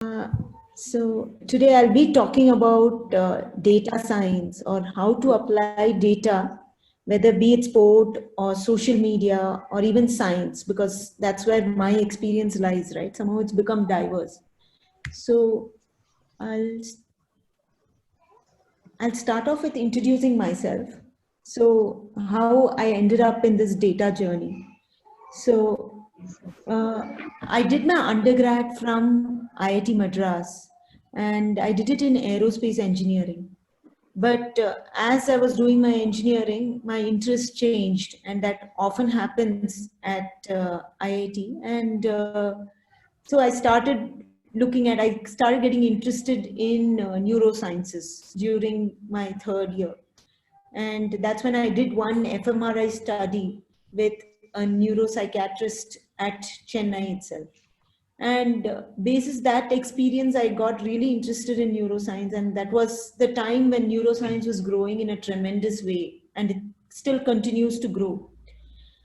Uh, so today I'll be talking about data science or how to apply data, whether be it sport or social media or even science, because that's where my experience lies, right? Somehow it's become diverse. So I'll I'll start off with introducing myself. So how I ended up in this data journey. So I did my undergrad from IIT Madras, and I did it in aerospace engineering. But as I was doing my engineering, my interest changed, and that often happens at IIT. And so I started getting interested in neurosciences during my third year. And that's when I did one fMRI study with a neuropsychiatrist at Chennai itself. And basis that experience, I got really interested in neuroscience. And that was the time when neuroscience was growing in a tremendous way. And it still continues to grow.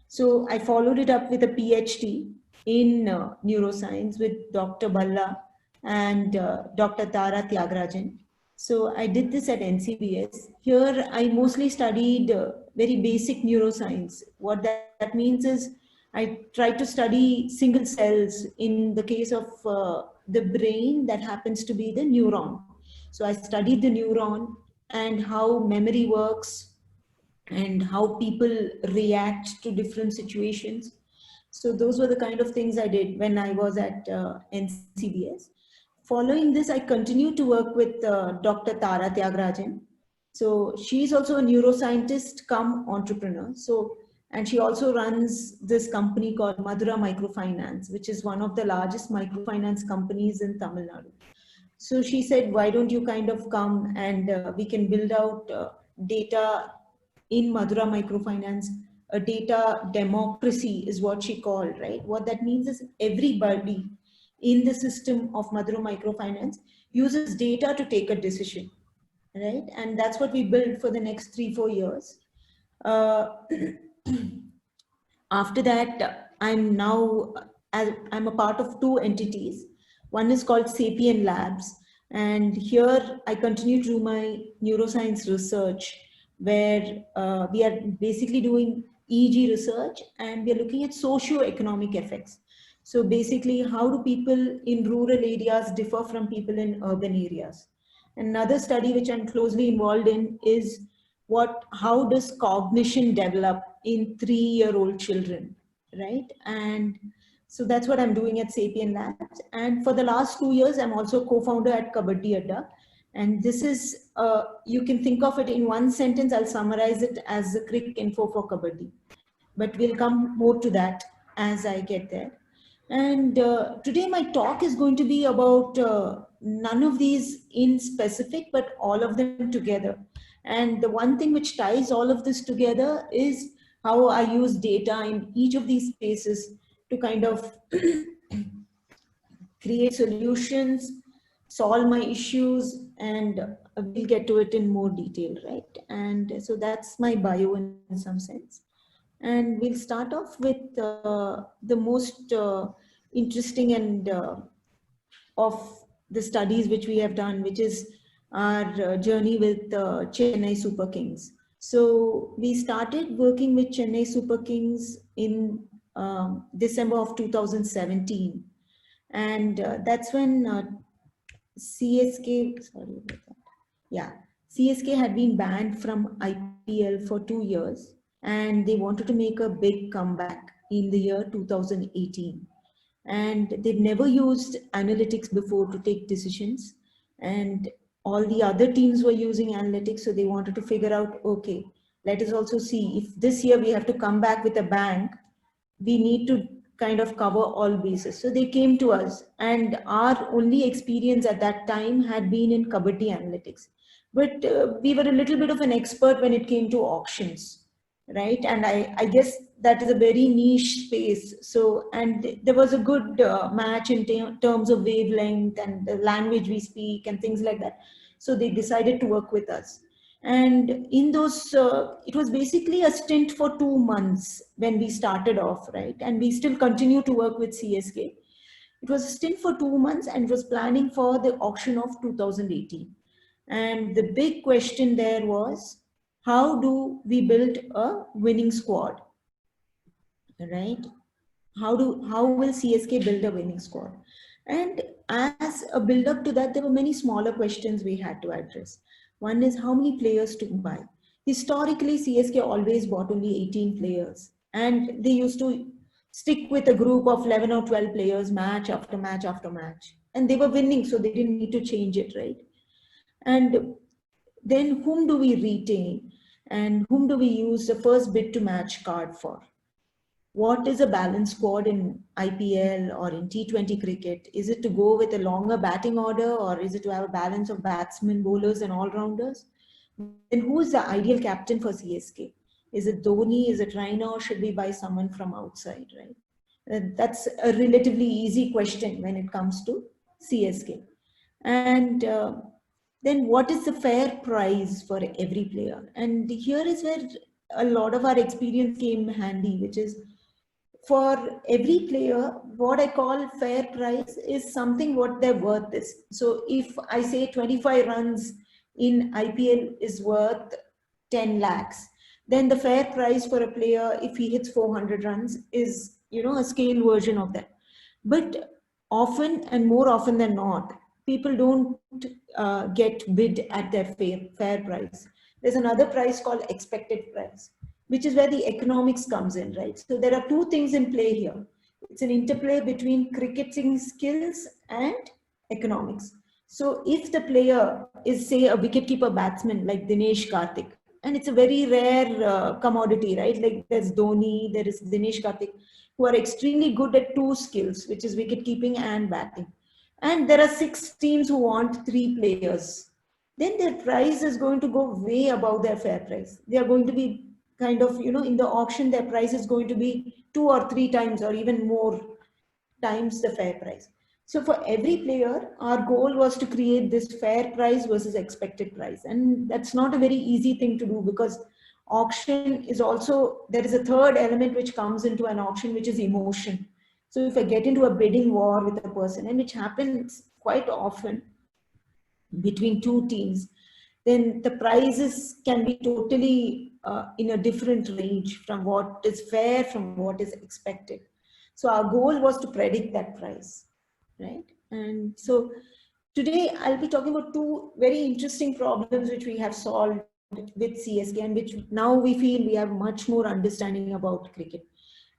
So I followed it up with a PhD in neuroscience with Dr. Balla and Dr. Tara Tyagarajan. So I did this at NCBS. Here I mostly studied very basic neuroscience. What that means is I tried to study single cells in the case of the brain that happens to be the neuron. So I studied the neuron and how memory works and how people react to different situations. So those were the kind of things I did when I was at NCBS. Following this, I continued to work with Dr. Tara Tyagarajan. So she's also a neuroscientist come entrepreneur. So, and she also runs this company called Madura Microfinance, which is one of the largest microfinance companies in Tamil Nadu. So she said, why don't you kind of come and we can build out data in Madura Microfinance. A data democracy is what she called, right? What that means is everybody in the system of Madura Microfinance uses data to take a decision, right? And that's what we built for the next 3-4 years. Uh, After that, I'm a part of two entities. One is called Sapien Labs, and here I continue to do my neuroscience research, where we are basically doing EEG research, and we are looking at socio-economic effects. So basically, how do people in rural areas differ from people in urban areas? Another study which I'm closely involved in is how does cognition develop in 3-year-old children, right? And so that's what I'm doing at Sapien Labs. And for the last 2 years, I'm also co-founder at Kabaddi Adda. And this is, you can think of it in one sentence, I'll summarize it as the quick info for Kabaddi. But we'll come more to that as I get there. And today my talk is going to be about none of these in specific, but all of them together. And the one thing which ties all of this together is how I use data in each of these spaces to kind of create solutions, solve my issues, and we'll get to it in more detail, right? And so that's my bio in some sense. And we'll start off with the most interesting and of the studies which we have done, which is our journey with Chennai Super Kings. So we started working with Chennai Super Kings in December of 2017. And that's when CSK, sorry about that. Yeah, CSK had been banned from IPL for 2 years, and they wanted to make a big comeback in the year 2018. And they've never used analytics before to take decisions. And all the other teams were using analytics, so they wanted to figure out, okay, let us also see if this year we have to come back with a bang, we need to kind of cover all bases. So they came to us, and our only experience at that time had been in Kabaddi analytics. But we were a little bit of an expert when it came to auctions, right? And I guess that is a very niche space. So, and there was a good match in terms of wavelength and the language we speak and things like that. So they decided to work with us. And in those, it was basically a stint for 2 months when we started off, right? And we still continue to work with CSK. It was a stint for 2 months and was planning for the auction of 2018. And the big question there was, how do we build a winning squad, right? How will CSK build a winning squad? And as a build up to that, there were many smaller questions we had to address. One is, how many players to buy? Historically, CSK always bought only 18 players, and they used to stick with a group of 11 or 12 players match after match after match, and they were winning, so they didn't need to change it, right? And then whom do we retain, and whom do we use the first bid to match card for? What is a balanced squad in IPL or in T20 cricket? Is it to go with a longer batting order, or is it to have a balance of batsmen, bowlers, and all-rounders? Then who is the ideal captain for CSK? Is it Dhoni? Is it Raina? Or should we buy someone from outside, right? That's a relatively easy question when it comes to CSK. And then what is the fair price for every player? And here is where a lot of our experience came handy, which is, for every player, what I call fair price is something what their worth is. So if I say 25 runs in IPL is worth 10 lakhs, then the fair price for a player, if he hits 400 runs, is, a scale version of that. But often, and more often than not, people don't get bid at their fair price. There's another price called expected price, which is where the economics comes in, right? So there are two things in play here. It's an interplay between cricketing skills and economics. So if the player is, say, a wicketkeeper batsman like Dinesh Karthik, and it's a very rare commodity, right? Like there's Dhoni, there is Dinesh Karthik, who are extremely good at two skills, which is wicketkeeping and batting. And there are 6 teams who want 3 players. Then their price is going to go way above their fair price. They are going to be kind of, in the auction, their price is going to be 2 or 3 times or even more times the fair price. So for every player, our goal was to create this fair price versus expected price. And that's not a very easy thing to do, because auction is also, there is a third element which comes into an auction, which is emotion. So if I get into a bidding war with a person, and which happens quite often between 2 teams, then the prices can be totally in a different range from what is fair, from what is expected. So our goal was to predict that price, right? And so today I'll be talking about 2 very interesting problems which we have solved with CSK, and which now we feel we have much more understanding about cricket.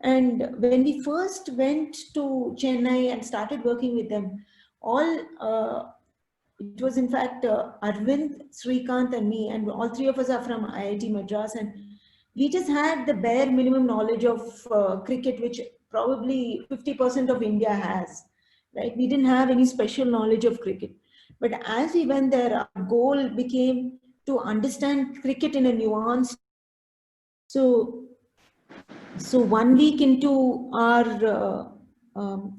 And when we first went to Chennai and started working with them, it was in fact Arvind, Srikanth, and me, and all 3 of us are from IIT Madras, and we just had the bare minimum knowledge of cricket, which probably 50% of India has, right? We didn't have any special knowledge of cricket. But as we went there, our goal became to understand cricket in a nuanced. So 1 week into our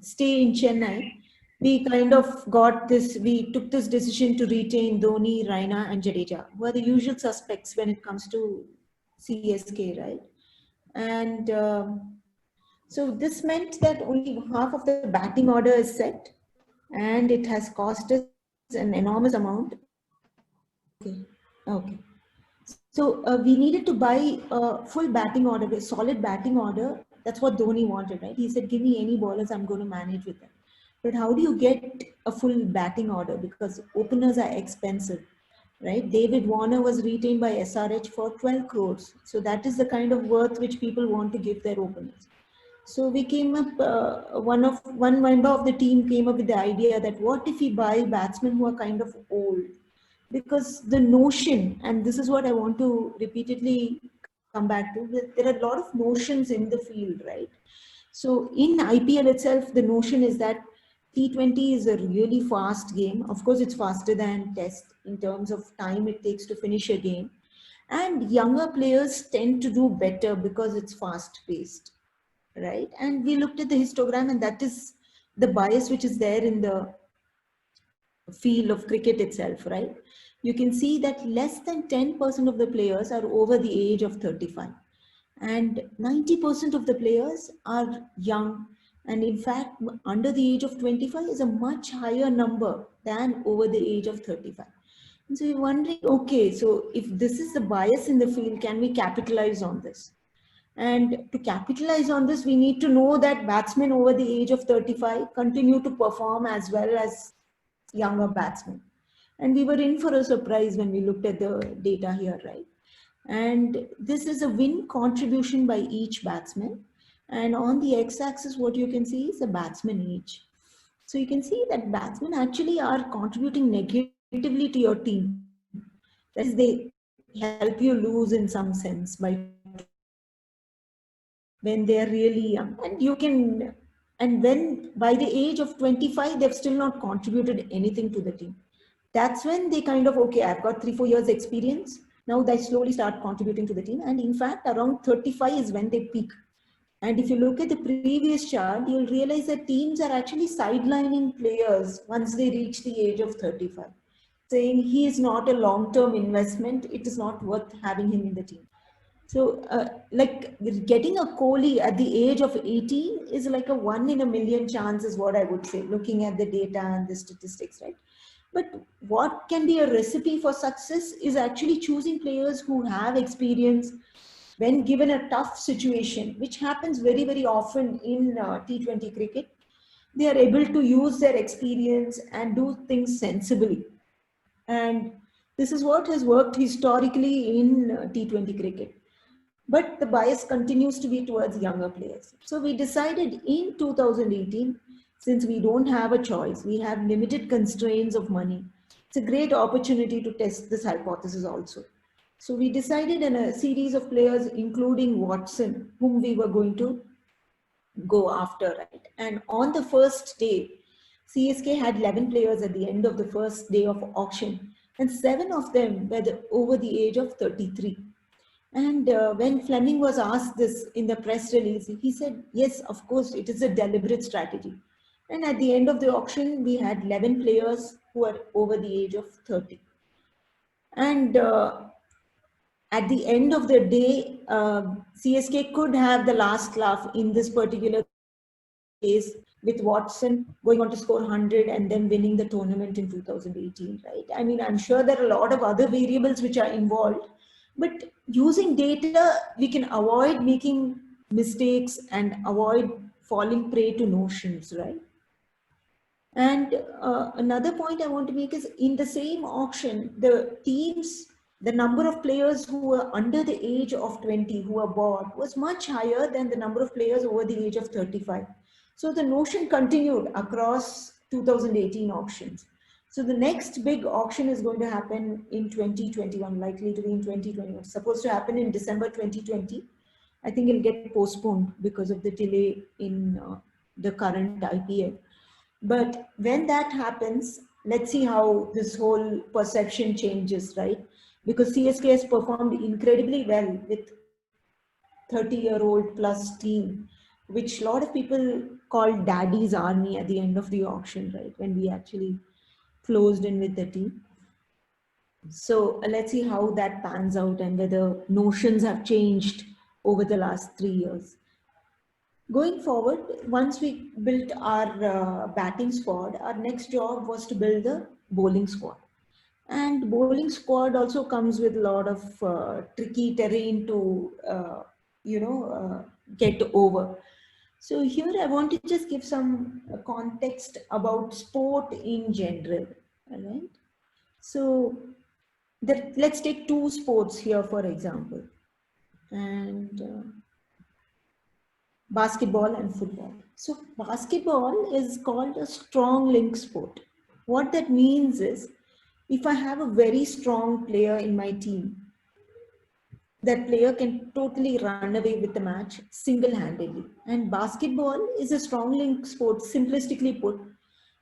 stay in Chennai, we kind of we took this decision to retain Dhoni, Raina, and Jadeja, who are the usual suspects when it comes to CSK, right? And so this meant that only half of the batting order is set, and it has cost us an enormous amount. Okay. So we needed to buy a full batting order, a solid batting order. That's what Dhoni wanted, right? He said, give me any bowlers, I'm going to manage with them. But how do you get a full batting order? Because openers are expensive, right? David Warner was retained by SRH for 12 crores. So that is the kind of worth which people want to give their openers. So we came up, one member of the team came up with the idea that what if we buy batsmen who are kind of old? Because the notion, and this is what I want to repeatedly come back to, there are a lot of notions in the field, right? So in IPL itself, the notion is that T20 is a really fast game. Of course, it's faster than Test in terms of time it takes to finish a game. And younger players tend to do better because it's fast paced, right? And we looked at the histogram, and that is the bias which is there in the field of cricket itself, right? You can see that less than 10% of the players are over the age of 35, and 90% of the players are young, And in fact, under the age of 25 is a much higher number than over the age of 35. And so you're wondering, okay, so if this is the bias in the field, can we capitalize on this? And to capitalize on this, we need to know that batsmen over the age of 35 continue to perform as well as younger batsmen. And we were in for a surprise when we looked at the data here, right? And this is a win contribution by each batsman. And on the x-axis, what you can see is the batsman age. So you can see that batsmen actually are contributing negatively to your team. That is, they help you lose in some sense by when they're really young. And you can, and when by the age of 25, they've still not contributed anything to the team. That's when they kind of, okay, I've got 3-4 years experience. Now they slowly start contributing to the team. And in fact, around 35 is when they peak. And if you look at the previous chart, you'll realize that teams are actually sidelining players once they reach the age of 35, saying he is not a long-term investment. It is not worth having him in the team. So like getting a Kohli at the age of 18 is like a 1 in a million chance is what I would say, looking at the data and the statistics, right? But what can be a recipe for success is actually choosing players who have experience when given a tough situation, which happens very, very often in T20 cricket. They are able to use their experience and do things sensibly. And this is what has worked historically in T20 cricket. But the bias continues to be towards younger players. So we decided in 2018, since we don't have a choice, we have limited constraints of money. It's a great opportunity to test this hypothesis also. So we decided in a series of players, including Watson, whom we were going to go after, right? And on the first day, CSK had 11 players at the end of the first day of auction, and 7 of them were over the age of 33. And when Fleming was asked this in the press release, he said, yes, of course, it is a deliberate strategy. And at the end of the auction, we had 11 players who were over the age of 30. And at the end of the day, CSK could have the last laugh in this particular case with Watson going on to score 100 and then winning the tournament in 2018, right? I mean, I'm sure there are a lot of other variables which are involved, but using data, we can avoid making mistakes and avoid falling prey to notions, right? And another point I want to make is in the same auction, the teams, the number of players who were under the age of 20 who were bought was much higher than the number of players over the age of 35. So the notion continued across 2018 auctions. So the next big auction is going to happen in 2021, likely to be in 2021. It's supposed to happen in December 2020. I think it'll get postponed because of the delay in the current IPL. But when that happens, let's see how this whole perception changes, right? Because CSK has performed incredibly well with 30-year-old plus team, which a lot of people called Daddy's Army at the end of the auction, right? When we actually closed in with the team. So let's see how that pans out and whether notions have changed over the last 3 years. Going forward, once we built our batting squad, our next job was to build the bowling squad. And bowling squad also comes with a lot of tricky terrain to, get over. So here I want to just give some context about sport in general, all right? So let's take 2 sports here, for example, and basketball and football. So basketball is called a strong link sport. What that means is if I have a very strong player in my team, that player can totally run away with the match single-handedly. And basketball is a strong link sport, simplistically put,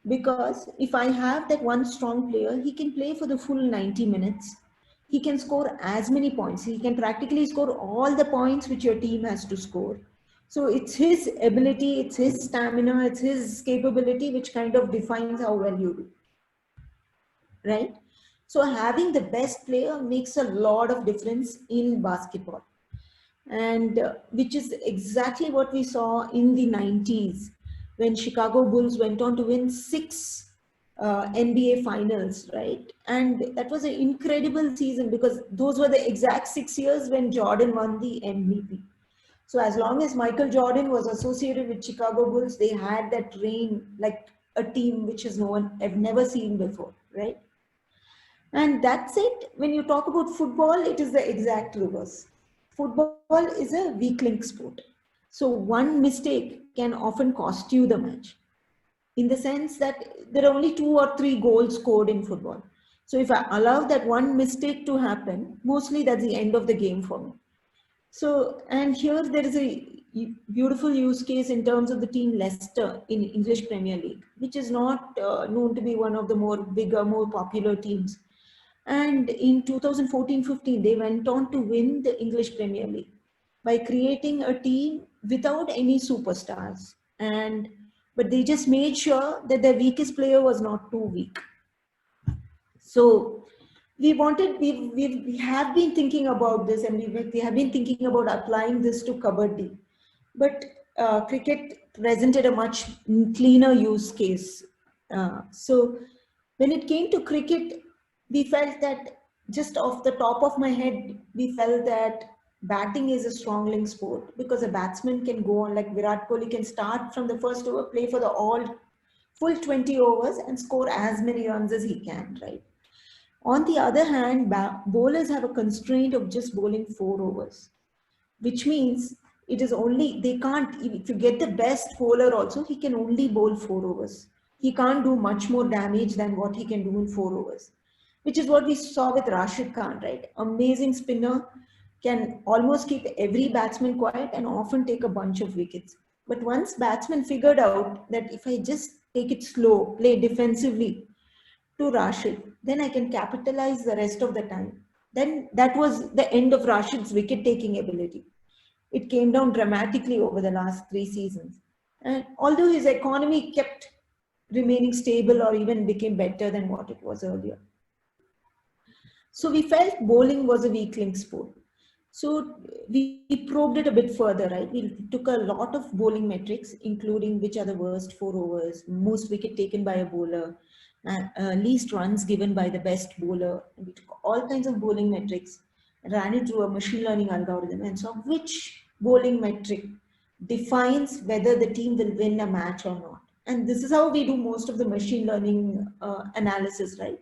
because if I have that one strong player, he can play for the full 90 minutes. He can score as many points. He can practically score all the points which your team has to score. So it's his ability, it's his stamina, it's his capability which kind of defines how well you do, right? So having the best player makes a lot of difference in basketball. And which is exactly what we saw in the 90s when Chicago Bulls went on to win 6 NBA finals, right? And that was an incredible season because those were the exact 6 years when Jordan won the MVP. So as long as Michael Jordan was associated with Chicago Bulls, they had that reign like a team which is no one have never seen before, right? And that's it. When you talk about football, it is the exact reverse. Football is a weak link sport. So one mistake can often cost you the match in the sense that there are only 2 or 3 goals scored in football. So if I allow that one mistake to happen, mostly that's the end of the game for me. So, and here there is a beautiful use case in terms of the team Leicester in English Premier League, which is not known to be one of the more bigger, more popular teams. And in 2014-15, they went on to win the English Premier League by creating a team without any superstars. But they just made sure that their weakest player was not too weak. So we have been thinking about this, and we have been thinking about applying this to Kabaddi. But cricket presented a much cleaner use case. So when it came to cricket, we felt that just off the top of my head, we felt that batting is a strong link sport because a batsman can go on, like Virat Kohli can start from the first over, play for the all full 20 overs and score as many runs as he can, right? On the other hand, bowlers have a constraint of just bowling 4 overs, which means it is only, they can't, if you get the best bowler also, he can only bowl 4 overs. He can't do much more damage than what he can do in 4 overs, which is what we saw with Rashid Khan, right? Amazing spinner, can almost keep every batsman quiet and often take a bunch of wickets. But once batsmen figured out that if I just take it slow, play defensively, to Rashid, then I can capitalize the rest of the time. Then that was the end of Rashid's wicket taking ability. It came down dramatically over the last 3 seasons. And although his economy kept remaining stable or even became better than what it was earlier. So we felt bowling was a weak link sport. So we probed it a bit further, right? We took a lot of bowling metrics, including which are the worst 4 overs, most wicket taken by a bowler, least runs given by the best bowler. And we took all kinds of bowling metrics, ran it through a machine learning algorithm, and saw which bowling metric defines whether the team will win a match or not. And this is how we do most of the machine learning analysis, right?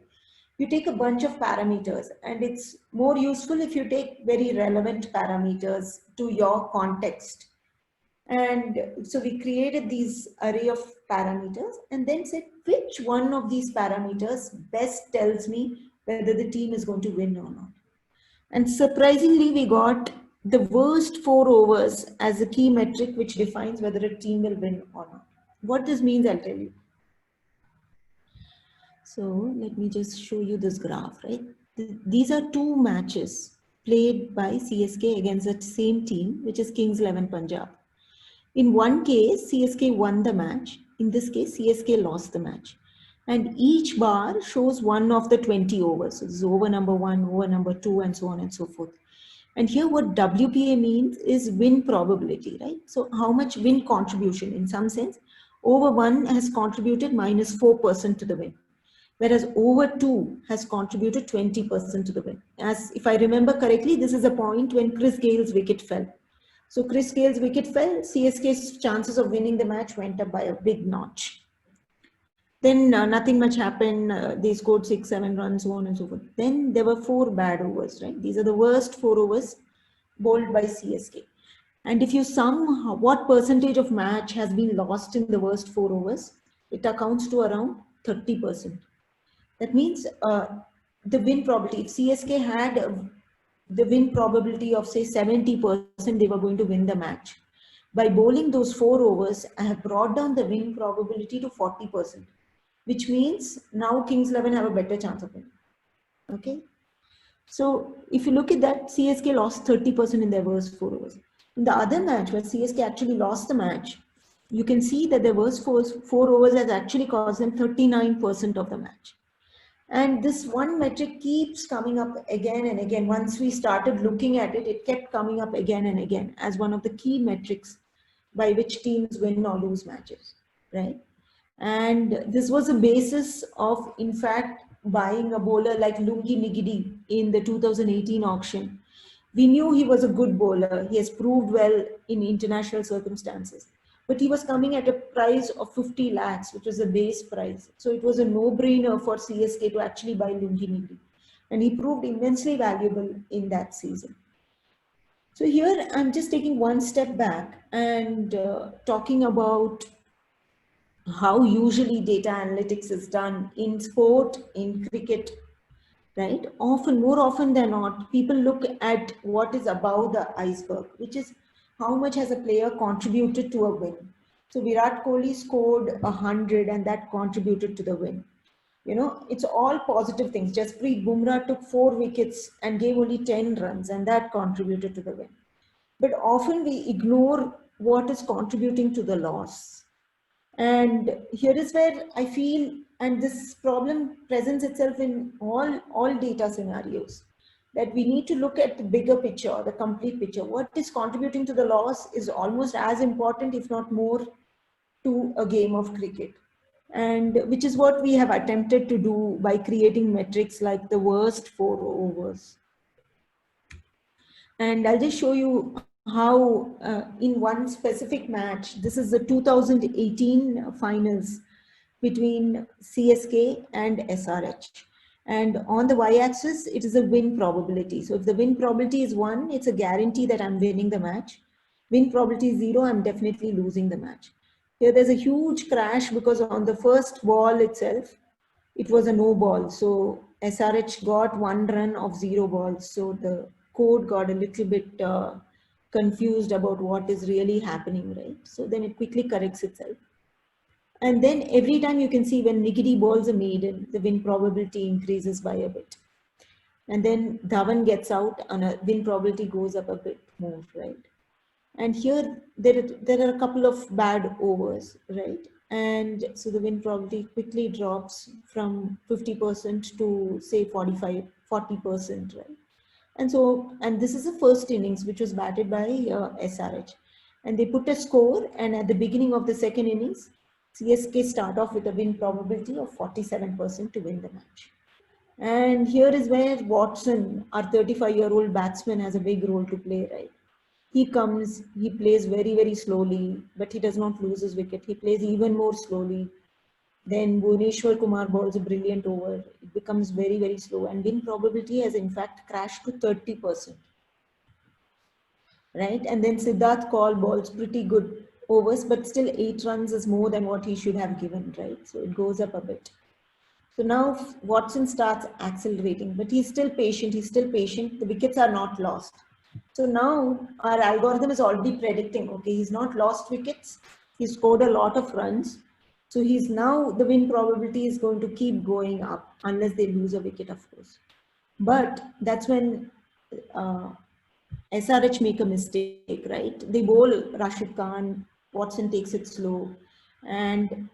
You take a bunch of parameters, and it's more useful if you take very relevant parameters to your context. And so we created these array of parameters and then said which one of these parameters best tells me whether the team is going to win or not. And surprisingly, we got the worst 4 overs as a key metric which defines whether a team will win or not. What this means, I'll tell you. So let me just show you this graph, right? These are 2 matches played by CSK against the same team, which is Kings 11 Punjab. In one case, CSK won the match. In this case, CSK lost the match. And each bar shows one of the 20 overs. So this is over number 1, over number 2, and so on and so forth. And here what WPA means is win probability, right? So how much win contribution in some sense, over 1 has contributed minus 4% to the win. Whereas over 2 has contributed 20% to the win. As if I remember correctly, this is a point when Chris Gale's wicket fell. So Chris Gale's wicket fell, CSK's chances of winning the match went up by a big notch. Then nothing much happened. They scored 6-7 runs, so on and so forth. Then there were 4 bad overs, right? These are the worst 4 overs bowled by CSK. And if you sum what percentage of match has been lost in the worst 4 overs, it accounts to around 30%. That means the win probability, if CSK had the win probability of say 70%, they were going to win the match. By bowling those 4 overs, I have brought down the win probability to 40%, which means now Kings 11 have a better chance of winning. Okay. So if you look at that, CSK lost 30% in their worst 4 overs. In the other match where CSK actually lost the match, you can see that their worst 4 overs has actually cost them 39% of the match. And this one metric keeps coming up again and again. Once we started looking at it, it kept coming up again and again as one of the key metrics by which teams win or lose matches. right? And this was the basis of, in fact, buying a bowler like Lungi Nigidi in the 2018 auction. We knew he was a good bowler. He has proved well in international circumstances. But he was coming at a price of 50 lakhs, which was the base price. So it was a no-brainer for CSK to actually buy Lungi Nigidi. And he proved immensely valuable in that season. So here I'm just taking one step back and talking about how usually data analytics is done in sport, in cricket, right? Often, more often than not, people look at what is above the iceberg, which is how much has a player contributed to a win. So Virat Kohli scored 100 and that contributed to the win. You know, it's all positive things. Jasprit Bumrah took 4 wickets and gave only 10 runs and that contributed to the win. But often we ignore what is contributing to the loss. And here is where I feel, and this problem presents itself in all data scenarios, that we need to look at the bigger picture, the complete picture. What is contributing to the loss is almost as important, if not more, to a game of cricket. And which is what we have attempted to do by creating metrics like the worst 4 overs. And I'll just show you how in one specific match, this is the 2018 finals between CSK and SRH. And on the y-axis, it is a win probability. So if the win probability is 1, it's a guarantee that I'm winning the match. Win probability is 0, I'm definitely losing the match. Here there's a huge crash because on the first ball itself, it was a no ball. So SRH got 1 run of 0 balls. So the code got a little bit confused about what is really happening, right? So then it quickly corrects itself. And then every time you can see when Nigidi balls a maiden, the win probability increases by a bit. And then Dhawan gets out and a win probability goes up a bit more, right? And here there are a couple of bad overs, right? And so the win probability quickly drops from 50% to say 40%, right? And so, and this is the first innings, which was batted by SRH. And they put a score, and at the beginning of the second innings, CSK start off with a win probability of 47% to win the match. And here is where Watson, our 35-year-old batsman, has a big role to play, right? He comes, he plays very, very slowly, but he does not lose his wicket. He plays even more slowly. Then Bhuvneshwar Kumar bowls a brilliant over. It becomes very, very slow. And win probability has in fact crashed to 30%. Right? And then Siddharth Kaul bowls pretty good overs, but still 8 runs is more than what he should have given, right? So it goes up a bit. So now Watson starts accelerating, but he's still patient. He's still patient. The wickets are not lost. So now our algorithm is already predicting, okay, he's not lost wickets. He scored a lot of runs. So he's now, the win probability is going to keep going up unless they lose a wicket, of course. But that's when SRH make a mistake, right? They bowl Rashid Khan, Watson takes it slow, and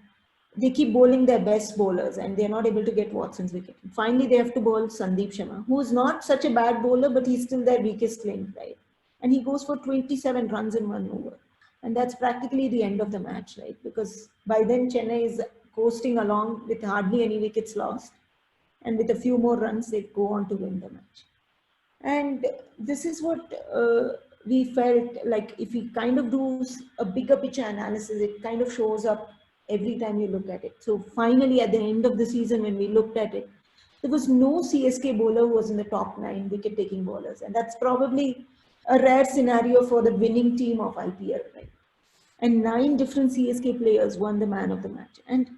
they keep bowling their best bowlers and they're not able to get Watson's wicket. Finally, they have to bowl Sandeep Sharma, who's not such a bad bowler, but he's still their weakest link, right? And he goes for 27 runs in 1 over. And that's practically the end of the match, right? Because by then Chennai is coasting along with hardly any wickets lost. And with a few more runs, they go on to win the match. And this is what we felt like if we kind of do a bigger picture analysis, it kind of shows up every time you look at it. So finally, at the end of the season, when we looked at it, there was no CSK bowler who was in the top 9 wicket-taking bowlers. And that's probably a rare scenario for the winning team of IPL, right? And 9 different CSK players won the man of the match. And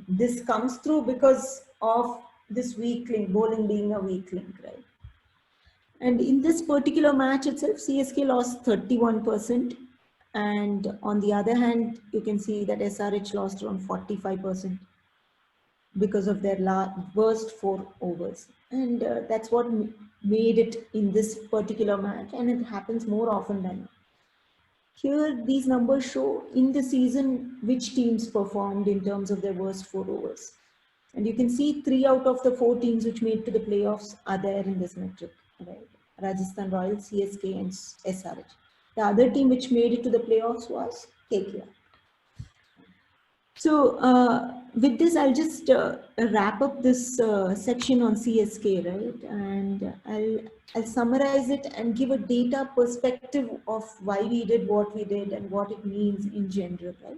this comes through because of this weak link, bowling being a weak link, right? And in this particular match itself, CSK lost 31%. And on the other hand, you can see that SRH lost around 45% because of their worst 4 overs. And that's what made it in this particular match. And it happens more often than not. Here, these numbers show in the season which teams performed in terms of their worst 4 overs. And you can see 3 out of the 4 teams which made to the playoffs are there in this metric, right? Rajasthan Royals, CSK and SRH. The other team which made it to the playoffs was KKR. So with this, I'll just wrap up this section on CSK, right? And I'll summarize it and give a data perspective of why we did what we did and what it means in general, right?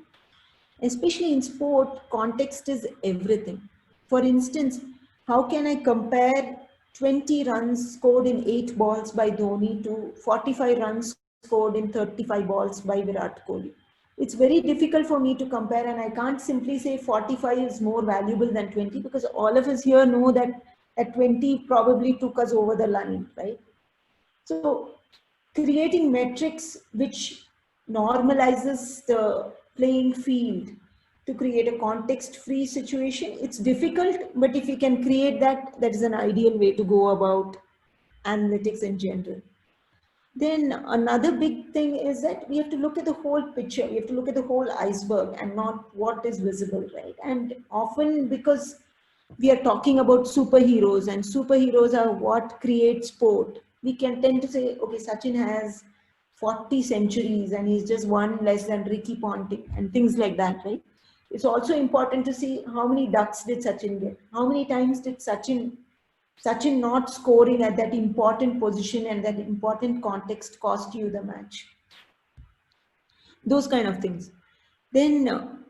Especially in sport, context is everything. For instance, how can I compare 20 runs scored in 8 balls by Dhoni to 45 runs scored in 35 balls by Virat Kohli? It's very difficult for me to compare, and I can't simply say 45 is more valuable than 20, because all of us here know that at 20 probably took us over the line, right? So creating metrics which normalizes the playing field to create a context-free situation, it's difficult, but if you can create that, that is an ideal way to go about analytics in general. Then another big thing is that we have to look at the whole picture. We have to look at the whole iceberg and not what is visible, right? And often, because we are talking about superheroes, and superheroes are what create sport, we can tend to say, okay, Sachin has 40 centuries and he's just one less than Ricky Ponting and things like that, right? It's also important to see how many ducks did Sachin get? How many times did Sachin not scoring at that important position and that important context cost you the match? Those kind of things. Then,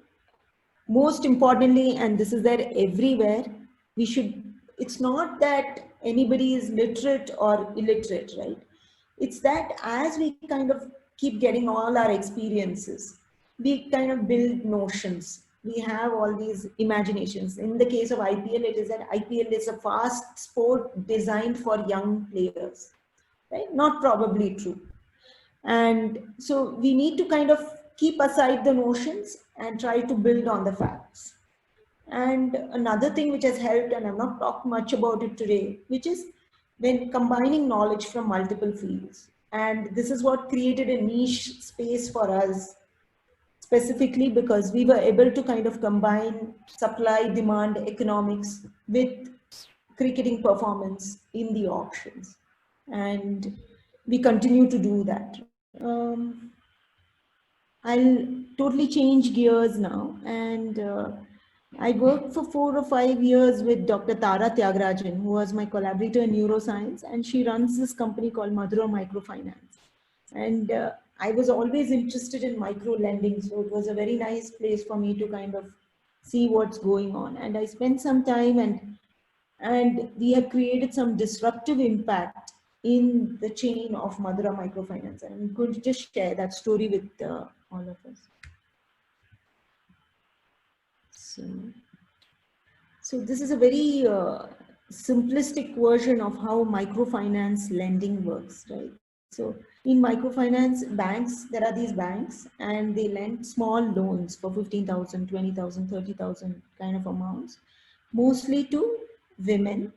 most importantly, and this is there everywhere, we should, it's not that anybody is literate or illiterate, right? It's that as we kind of keep getting all our experiences, we kind of build notions. We have all these imaginations. In the case of IPL, it is that IPL is a fast sport designed for young players, right? Not probably true. And so we need to kind of keep aside the notions and try to build on the facts. And another thing which has helped, and I've not talked much about it today, which is when combining knowledge from multiple fields. And this is what created a niche space for us, specifically because we were able to kind of combine supply, demand, economics with cricketing performance in the auctions. And we continue to do that. I'll totally change gears now, and I worked for 4 or 5 years with Dr. Tara Tyagarajan, who was my collaborator in neuroscience, and she runs this company called Madhura Microfinance. And I was always interested in micro lending, so it was a very nice place for me to kind of see what's going on. And I spent some time, and we have created some disruptive impact in the chain of Madhura Microfinance. And I'm going to just share that story with all of us. So this is a very simplistic version of how microfinance lending works, right? So in microfinance banks, there are these banks and they lend small loans for 15,000, 20,000, 30,000 kind of amounts, mostly to women.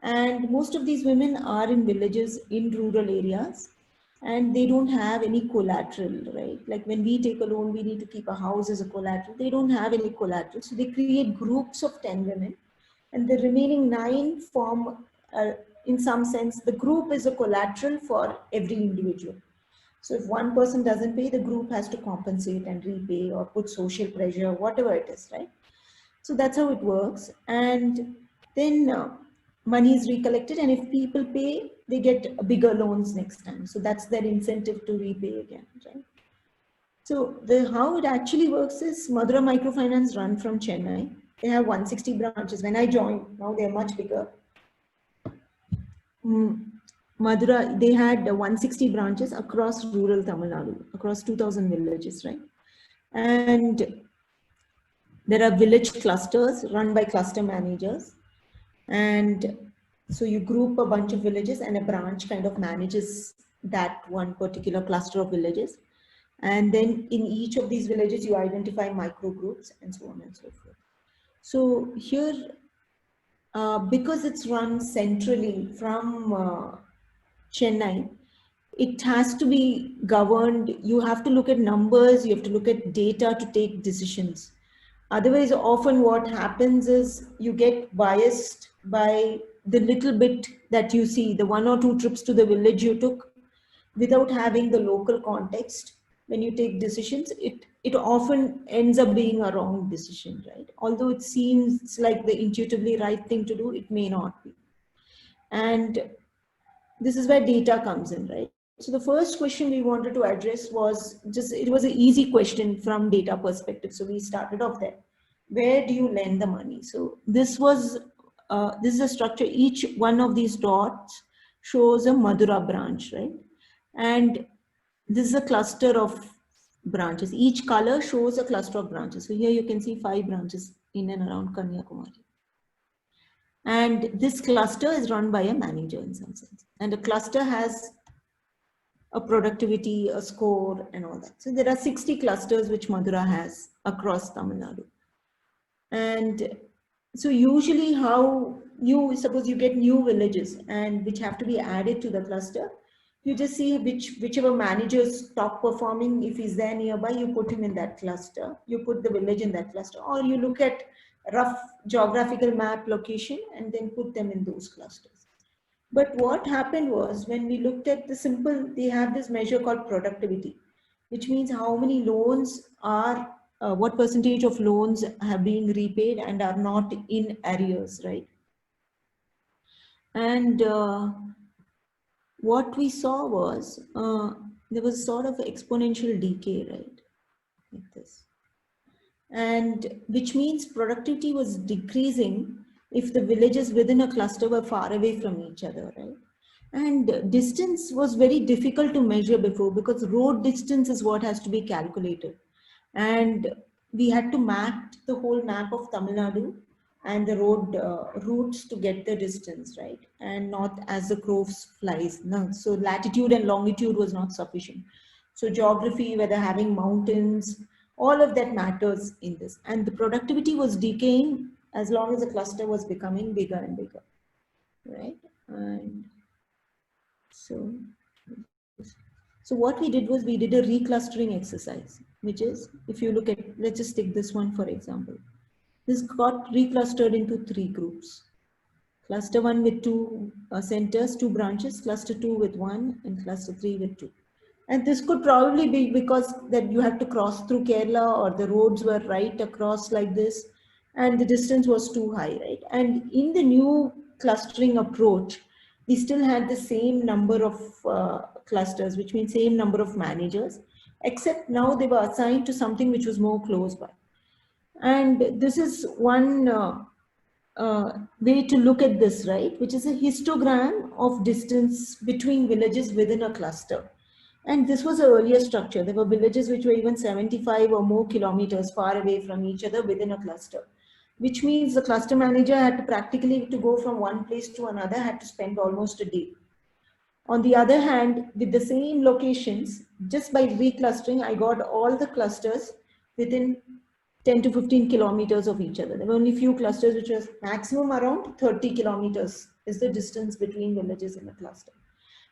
And most of these women are in villages in rural areas, and they don't have any collateral, right? Like when we take a loan, we need to keep a house as a collateral. They don't have any collateral. So they create groups of 10 women, and the remaining 9 form, in some sense, the group is a collateral for every individual. So if one person doesn't pay, the group has to compensate and repay or put social pressure, whatever it is, right? So that's how it works. And then money is recollected, and if people pay, they get bigger loans next time. So that's their incentive to repay again, right? So how it actually works is Madhura Microfinance run from Chennai. They have 160 branches. When I joined, now they're much bigger. Madhura, they had 160 branches across rural Tamil Nadu, across 2,000 villages, right? And there are village clusters run by cluster managers. And so you group a bunch of villages, and a branch kind of manages that one particular cluster of villages. And then in each of these villages, you identify micro groups and so on and so forth. So here, because it's run centrally from Chennai, it has to be governed. You have to look at numbers, you have to look at data to take decisions. Otherwise, often what happens is you get biased by the little bit that you see, the 1 or 2 trips to the village you took, without having the local context. when you take decisions, it often ends up being a wrong decision, right? Although it seems like the intuitively right thing to do, it may not be. And this is where data comes in, right? So the first question we wanted to address was just, it was an easy question from data perspective. So we started off there. Where do you lend the money? So this is a structure. Each one of these dots shows a Madura branch, right? And this is a cluster of branches. Each color shows a cluster of branches. So here you can see 5 branches in and around Kanyakumari. And this cluster is run by a manager in some sense. And a cluster has a productivity, a score, and all that. So there are 60 clusters which Madura has across Tamil Nadu. And so usually how suppose you get new villages and which have to be added to the cluster, you just see whichever manager's top performing, if he's there nearby, you put him in that cluster, you put the village in that cluster, or you look at rough geographical map location and then put them in those clusters. But what happened was, when we looked at the simple, they have this measure called productivity, which means how many loans are, what percentage of loans have been repaid and are not in arrears, right? And what we saw was, there was sort of exponential decay, right? Like this. And which means productivity was decreasing if the villages within a cluster were far away from each other, right? And distance was very difficult to measure before, because road distance is what has to be calculated. And we had to map the whole map of Tamil Nadu and the road routes to get the distance, right? And not as the crow flies. No, so latitude and longitude was not sufficient. So geography, whether having mountains, all of that matters in this. And the productivity was decaying as long as the cluster was becoming bigger and bigger, right? And so what we did was, we did a reclustering exercise, which is, if you look at, let's just take this one for example. This got reclustered into 3 groups. Cluster 1 with 2 centers, 2 branches, cluster 2 with 1, and cluster 3 with 2. And this could probably be because that you had to cross through Kerala, or the roads were right across like this, and the distance was too high, right? And in the new clustering approach, we still had the same number of clusters, which means same number of managers, except now they were assigned to something which was more close by. And this is one way to look at this, right? Which is a histogram of distance between villages within a cluster. And this was an earlier structure. There were villages which were even 75 or more kilometers far away from each other within a cluster, which means the cluster manager had to practically, to go from one place to another, had to spend almost a day. On the other hand, with the same locations, just by reclustering, I got all the clusters within 10 to 15 kilometers of each other. There were only few clusters which was maximum around 30 kilometers is the distance between villages in a cluster.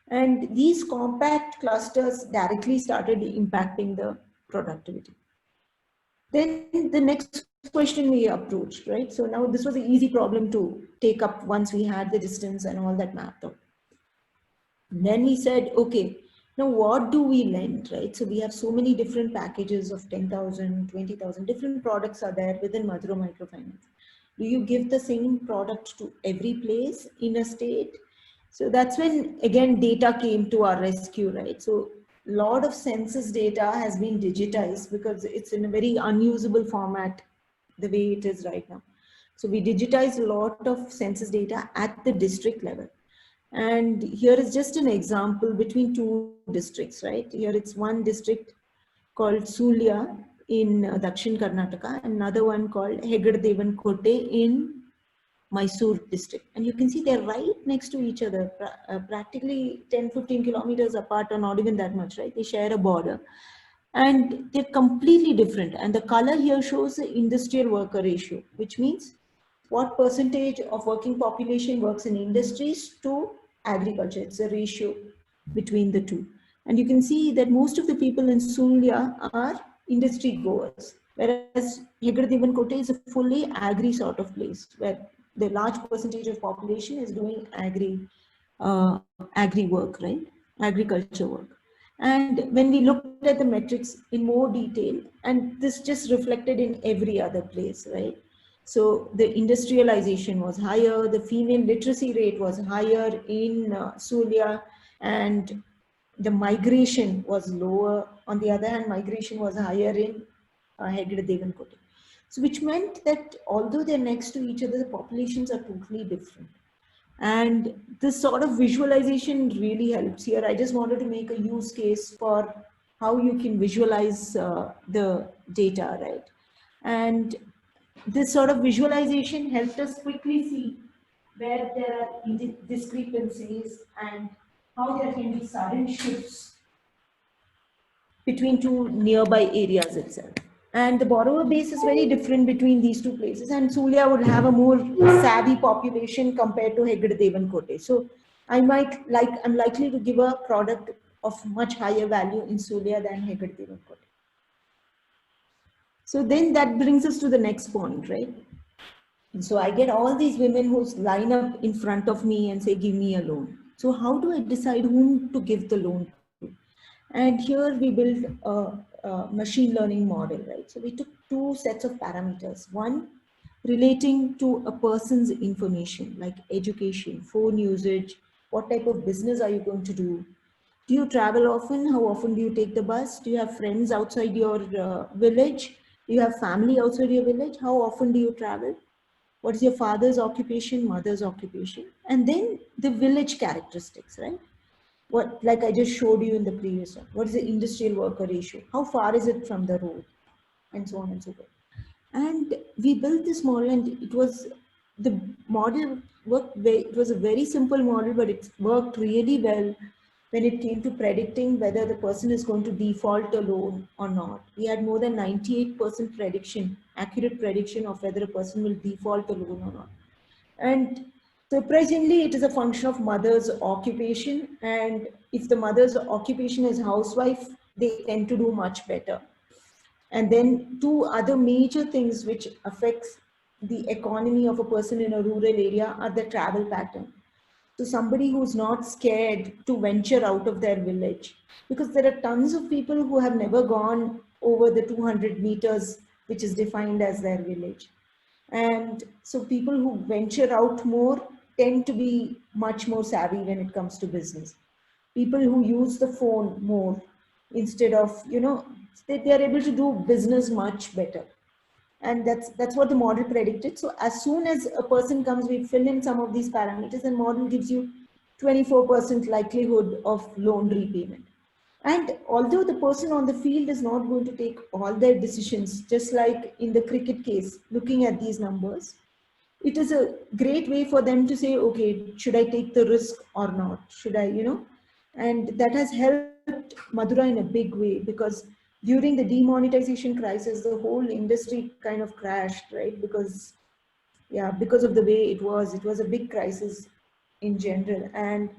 And these compact clusters directly started impacting the productivity. Then the next question we approached, right? So now this was an easy problem to take up once we had the distance and all that mapped out. And then we said, okay, now what do we lend, right? So we have so many different packages of 10,000, 20,000, different products are there within Madura Microfinance. Do you give the same product to every place in a state? So that's when, again, data came to our rescue, right? So a lot of census data has been digitized because it's in a very unusable format the way it is right now. So we digitized a lot of census data at the district level. And here is just an example between 2 districts, right? Here it's one district called Sulya in Dakshin Karnataka, another one called Hegadadevan Kotte in Mysore district. And you can see they're right next to each other, practically 10-15 kilometers apart, or not even that much, right? They share a border. And they're completely different. And the color here shows the industrial worker ratio, which means what percentage of working population works in industries to agriculture. It's a ratio between the two. And you can see that most of the people in Sulya are industry goers, whereas Hegadadevan Kotte is a fully agri sort of place where the large percentage of population is doing agri work, right? Agriculture work. And when we looked at the metrics in more detail, and this just reflected in every other place, right? So the industrialization was higher, the female literacy rate was higher in Sulia, and the migration was lower. On the other hand, migration was higher in Hegde Devankote. So which meant that although they're next to each other, the populations are totally different. And this sort of visualization really helps here. I just wanted to make a use case for how you can visualize the data, right? And this sort of visualization helped us quickly see where there are discrepancies and how there can be sudden shifts between two nearby areas itself. And the borrower base is very different between these two places. And Sulia would have a more savvy population compared to Hegde Devankote. So I'm likely to give a product of much higher value in Sulia than Hegde Devankote. So then that brings us to the next point, right? And so I get all these women who line up in front of me and say, give me a loan. So how do I decide whom to give the loan to? And here we built a machine learning model, right? So we took two sets of parameters. One, relating to a person's information, like education, phone usage, what type of business are you going to do? Do you travel often? How often do you take the bus? Do you have friends outside your village? Do you have family outside your village? How often do you travel? What is your father's occupation, mother's occupation? And then the village characteristics, right? What, like I just showed you in the previous one, what is the industrial worker ratio? How far is it from the road? And so on and so forth. And we built this model, and it was, the model worked it was a very simple model, but it worked really well when it came to predicting whether the person is going to default a loan or not. We had more than 98% prediction, accurate prediction of whether a person will default a loan or not. And surprisingly, it is a function of mother's occupation. And if the mother's occupation is housewife, they tend to do much better. And then two other major things which affects the economy of a person in a rural area are the travel pattern. So somebody who's not scared to venture out of their village, because there are tons of people who have never gone over the 200 meters, which is defined as their village. And so people who venture out more tend to be much more savvy when it comes to business. People who use the phone more instead of, they are able to do business much better. And that's what the model predicted. So as soon as a person comes, we fill in some of these parameters, and model gives you 24% likelihood of loan repayment. And although the person on the field is not going to take all their decisions, just like in the cricket case, looking at these numbers, it is a great way for them to say, okay, should I take the risk or not? Should I, and that has helped Madura in a big way, because during the demonetization crisis, the whole industry kind of crashed, right? Because of the way it was a big crisis in general. And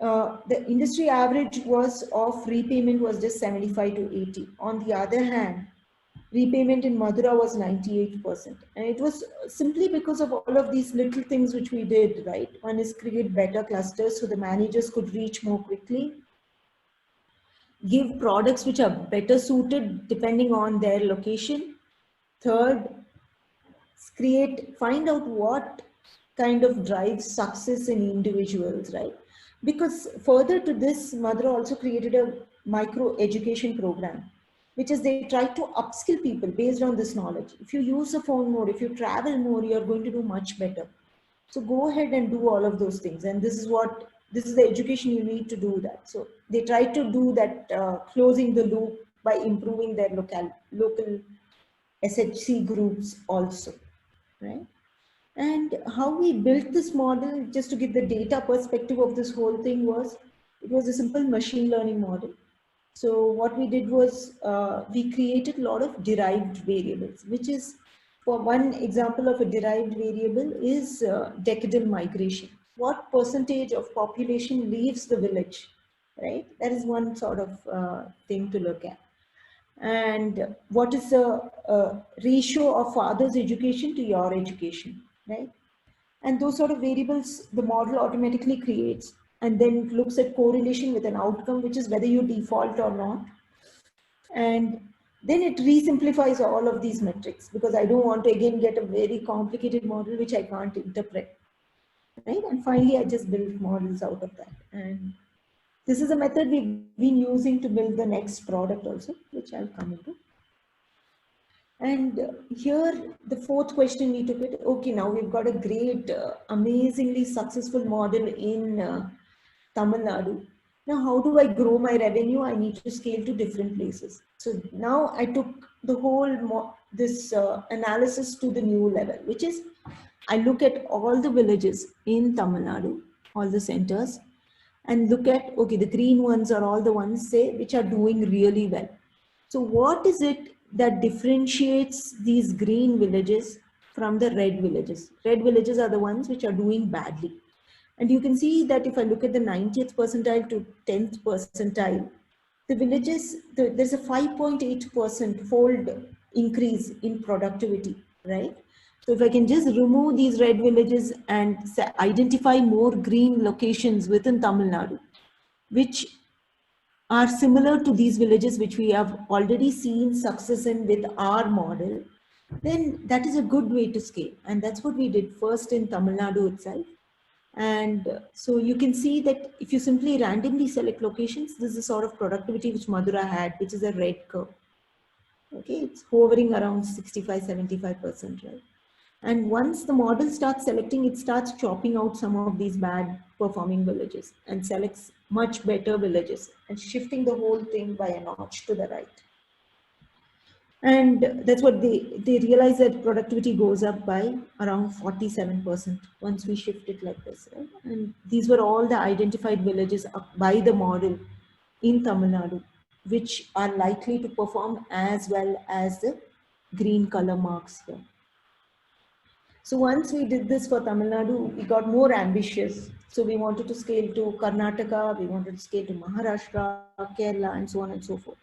the industry average was of repayment was just 75 to 80. On the other hand, repayment in Madura was 98%. And it was simply because of all of these little things which we did, right? One is create better clusters so the managers could reach more quickly, give products which are better suited depending on their location. Third, find out what kind of drives success in individuals, right? Because further to this, Madura also created a micro education program, which is they try to upskill people based on this knowledge. If you use the phone more, if you travel more, you're going to do much better. So go ahead and do all of those things. And this is the education you need to do that. So they try to do that, closing the loop by improving their local SHC groups also, right? And how we built this model, just to give the data perspective of this whole thing, it was a simple machine learning model. So what we did was we created a lot of derived variables, which is, for one example of a derived variable is decadal migration. What percentage of population leaves the village, right? That is one sort of thing to look at. And what is the ratio of father's education to your education, right? And those sort of variables the model automatically creates. and then it looks at correlation with an outcome, which is whether you default or not. And then it re-simplifies all of these metrics, because I don't want to again get a very complicated model which I can't interpret, right? And finally, I just built models out of that. And this is a method we've been using to build the next product also, which I'll come into. And here, the fourth question we took it, okay, now we've got a great, amazingly successful model in Tamil Nadu. Now, how do I grow my revenue? I need to scale to different places. So now I took the whole, this analysis to the new level, which is, I look at all the villages in Tamil Nadu, all the centers, and look at, okay, the green ones are all the ones, say, which are doing really well. So what is it that differentiates these green villages from the red villages? Red villages are the ones which are doing badly. And you can see that if I look at the 90th percentile to 10th percentile, the villages, there's a 5.8% fold increase in productivity, right? So if I can just remove these red villages and identify more green locations within Tamil Nadu, which are similar to these villages which we have already seen success in with our model, then that is a good way to scale. And that's what we did first in Tamil Nadu itself. And so you can see that if you simply randomly select locations, this is the sort of productivity which Madura had, which is a red curve. Okay, it's hovering around 65–75%, right? And once the model starts selecting, it starts chopping out some of these bad performing villages and selects much better villages and shifting the whole thing by a notch to the right. And that's what they realize, that productivity goes up by around 47% once we shift it like this, right? And these were all the identified villages by the model in Tamil Nadu, which are likely to perform as well as the green color marks here. So once we did this for Tamil Nadu, we got more ambitious. So we wanted to scale to Karnataka, we wanted to scale to Maharashtra, Kerala, and so on and so forth.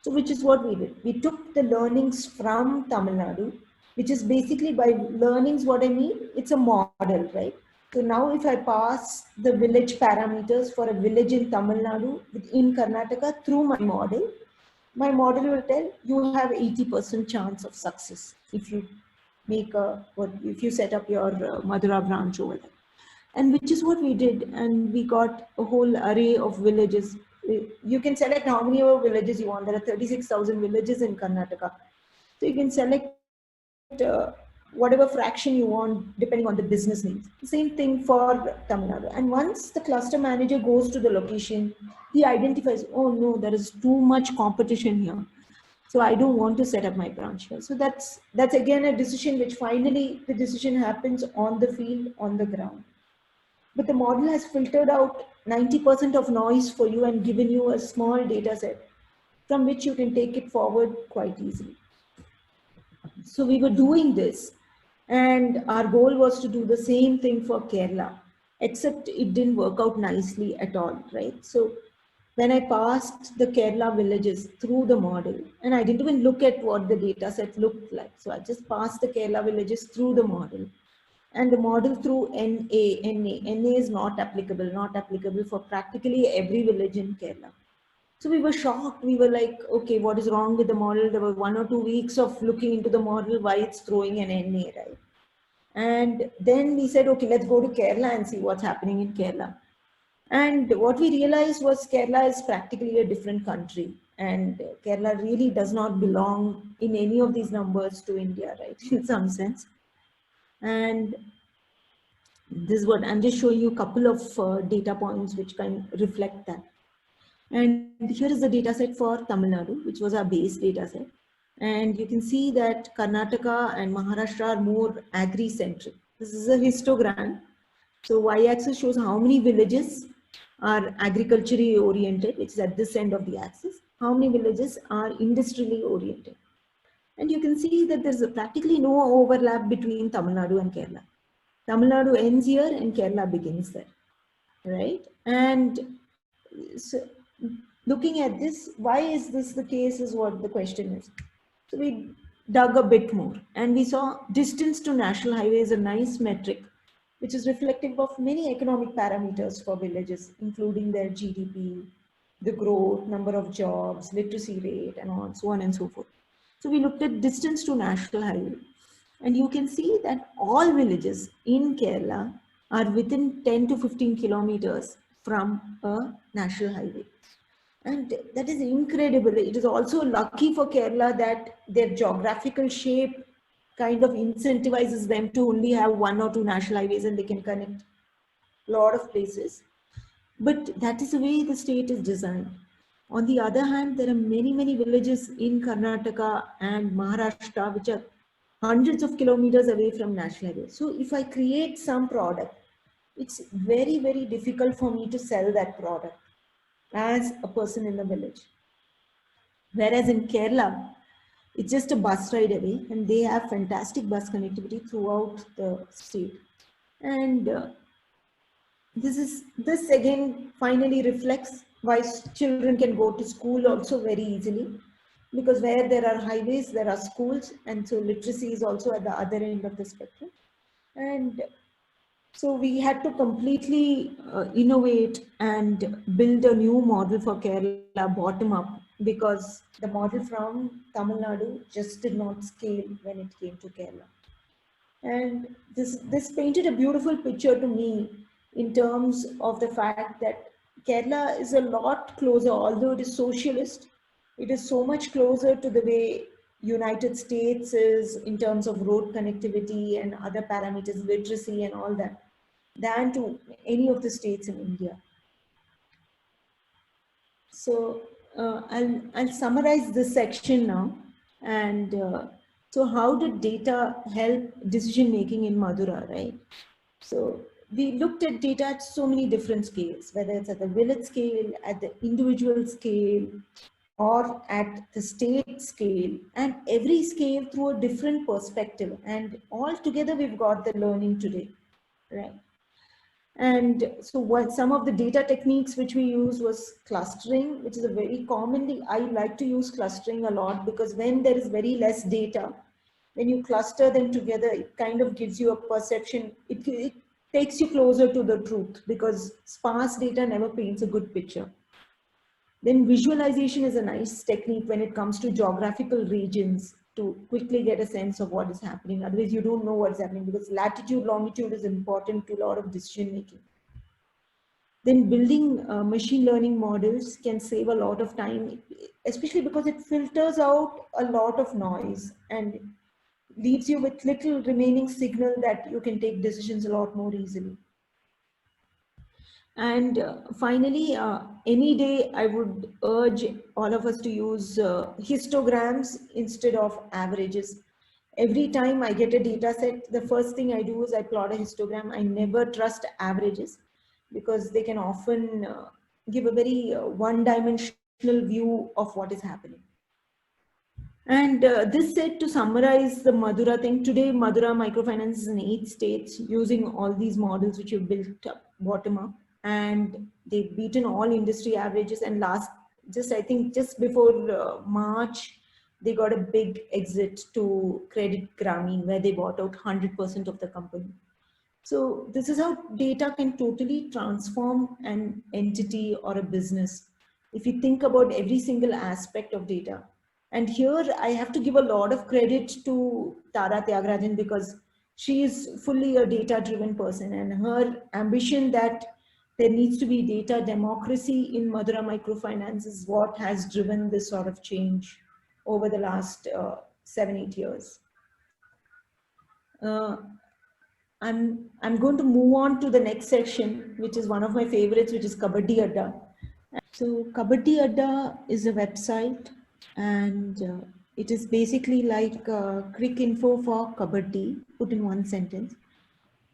So which is what we did. We took the learnings from Tamil Nadu, which is basically, by learnings, what I mean, it's a model, right? So now if I pass the village parameters for a village in Tamil Nadu, in Karnataka, through my model will tell you have 80% chance of success if you make if you set up your Madura branch over there. And which is what we did. And we got a whole array of villages. You can select how many villages you want. There are 36,000 villages in Karnataka. So you can select whatever fraction you want depending on the business needs. The same thing for Tamil Nadu. And once the cluster manager goes to the location, he identifies, oh no, there is too much competition here. So I don't want to set up my branch here. So that's again a decision which finally the decision happens on the field, on the ground. But the model has filtered out 90% of noise for you and given you a small data set from which you can take it forward quite easily. So we were doing this, and our goal was to do the same thing for Kerala, except it didn't work out nicely at all, right? So when I passed the Kerala villages through the model, and I didn't even look at what the data set looked like. So I just passed the Kerala villages through the model. And the model through NA is not applicable for practically every village in Kerala. So we were shocked. We were like, okay, what is wrong with the model? There were 1 or 2 weeks of looking into the model, why it's throwing an NA, right? And then we said, okay, let's go to Kerala and see what's happening in Kerala. And what we realized was Kerala is practically a different country. And Kerala really does not belong in any of these numbers to India, right? In some sense. And this is what I'm just showing you a couple of data points which can reflect that. And here is the data set for Tamil Nadu, which was our base data set. And you can see that Karnataka and Maharashtra are more agri-centric. This is a histogram. So y-axis shows how many villages are agriculturally oriented, which is at this end of the axis. How many villages are industrially oriented. And you can see that there's practically no overlap between Tamil Nadu and Kerala. Tamil Nadu ends here and Kerala begins there, right? And so looking at this, why is this the case is what the question is. So we dug a bit more and we saw distance to national highway is a nice metric which is reflective of many economic parameters for villages, including their GDP, the growth, number of jobs, literacy rate, and so on and so forth. So we looked at distance to national highway. And you can see that all villages in Kerala are within 10 to 15 kilometers from a national highway. And that is incredible. It is also lucky for Kerala that their geographical shape kind of incentivizes them to only have one or two national highways and they can connect a lot of places. But that is the way the state is designed. On the other hand, there are many, many villages in Karnataka and Maharashtra which are hundreds of kilometers away from national highway. So if I create some product, it's very, very difficult for me to sell that product as a person in the village. Whereas in Kerala, it's just a bus ride away and they have fantastic bus connectivity throughout the state. And this again finally reflects why children can go to school also very easily, because where there are highways, there are schools, and so literacy is also at the other end of the spectrum. And so we had to completely innovate and build a new model for Kerala bottom up, because the model from Tamil Nadu just did not scale when it came to Kerala. And this painted a beautiful picture to me in terms of the fact that Kerala is a lot closer, although it is socialist, it is so much closer to the way United States is in terms of road connectivity and other parameters, literacy and all that, than to any of the states in India. So I'll summarize this section now. And so how did data help decision making in Madura, right? So we looked at data at so many different scales, whether it's at the village scale, at the individual scale, or at the state scale, and every scale through a different perspective. And all together we've got the learning today, right? And so what some of the data techniques which we use was clustering, which is a very commonly, I like to use clustering a lot, because when there is very less data, when you cluster them together, it kind of gives you a perception, it takes you closer to the truth, because sparse data never paints a good picture. Then visualization is a nice technique when it comes to geographical regions, to quickly get a sense of what is happening. Otherwise, you don't know what's happening, because latitude, longitude is important to a lot of decision making. Then building machine learning models can save a lot of time, especially because it filters out a lot of noise and leaves you with little remaining signal that you can take decisions a lot more easily. And finally, any day I would urge all of us to use histograms instead of averages. Every time I get a data set, the first thing I do is I plot a histogram. I never trust averages, because they can often give a very one-dimensional view of what is happening. And this said, to summarize the Madura thing, today Madura Microfinance is in 8 states using all these models which you've built up, bottom up, and they've beaten all industry averages. And I think just before March, they got a big exit to Credit Grameen, where they bought out 100% of the company. So this is how data can totally transform an entity or a business, if you think about every single aspect of data. And here I have to give a lot of credit to Tara Tyagarajan, because she is fully a data-driven person, and her ambition that there needs to be data democracy in Madura Microfinance is what has driven this sort of change over the last 7-8 years. I'm going to move on to the next section, which is one of my favorites, which is Kabaddi Adda. So Kabaddi Adda is a website, and it is basically like quick info for Kabaddi, put in one sentence.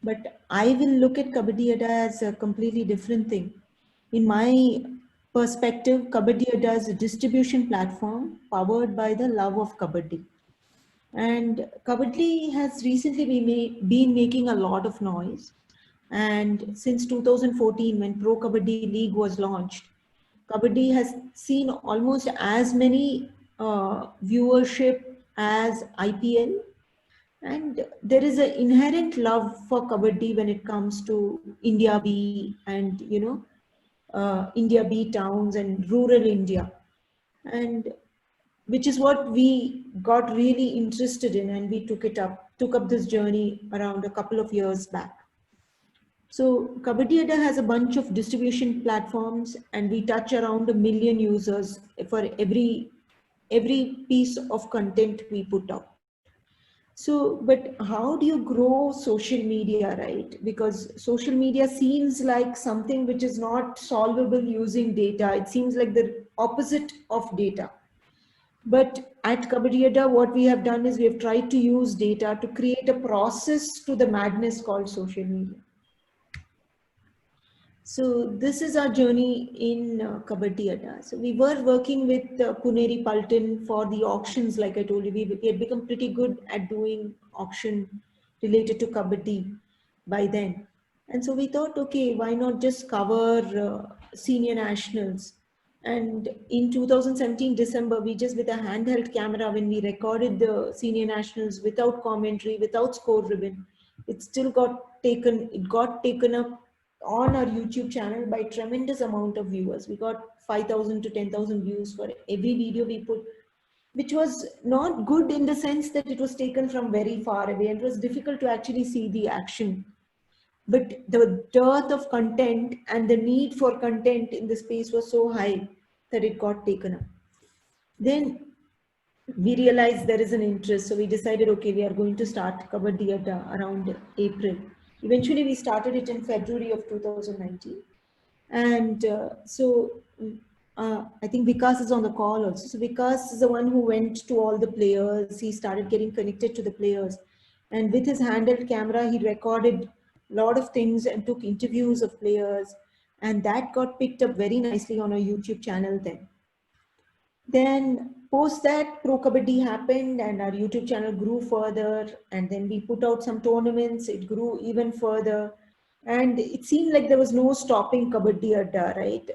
But I will look at Kabaddi Adda as a completely different thing. In my perspective, Kabaddi Adda is a distribution platform powered by the love of Kabaddi. And Kabaddi has recently been making a lot of noise. And since 2014, when Pro Kabaddi League was launched, Kabaddi has seen almost as many viewership as IPL. And there is an inherent love for kabaddi when it comes to India B and, India B towns and rural India. And which is what we got really interested in, and we took up this journey around a couple of years back. So Kabaddi Adda has a bunch of distribution platforms, and we touch around 1 million users for every piece of content we put out. So, but how do you grow social media, right? Because social media seems like something which is not solvable using data. It seems like the opposite of data. But at Kabaddi Adda, what we have done is we have tried to use data to create a process to the madness called social media. So this is our journey in Kabaddi Adda. So we were working with Puneri Paltan for the auctions, like I told you. We had become pretty good at doing auction related to Kabaddi by then. And so we thought, okay, why not just cover senior nationals? And in 2017 December, we just with a handheld camera, when we recorded the senior nationals without commentary, without score ribbon, it got taken up on our YouTube channel by tremendous amount of viewers. We got 5,000 to 10,000 views for every video we put, which was not good in the sense that it was taken from very far away and it was difficult to actually see the action. But the dearth of content and the need for content in the space was so high that it got taken up. Then we realized there is an interest, so we decided, okay, we are going to start Kabaddi Adda around April. Eventually, we started it in February of 2019. And I think Vikas is on the call also. So Vikas is the one who went to all the players. He started getting connected to the players. And with his handheld camera, he recorded a lot of things and took interviews of players. And that got picked up very nicely on our YouTube channel then. Then post that, Pro Kabaddi happened and our YouTube channel grew further. And then we put out some tournaments, it grew even further. And it seemed like there was no stopping Kabaddi Adda, right?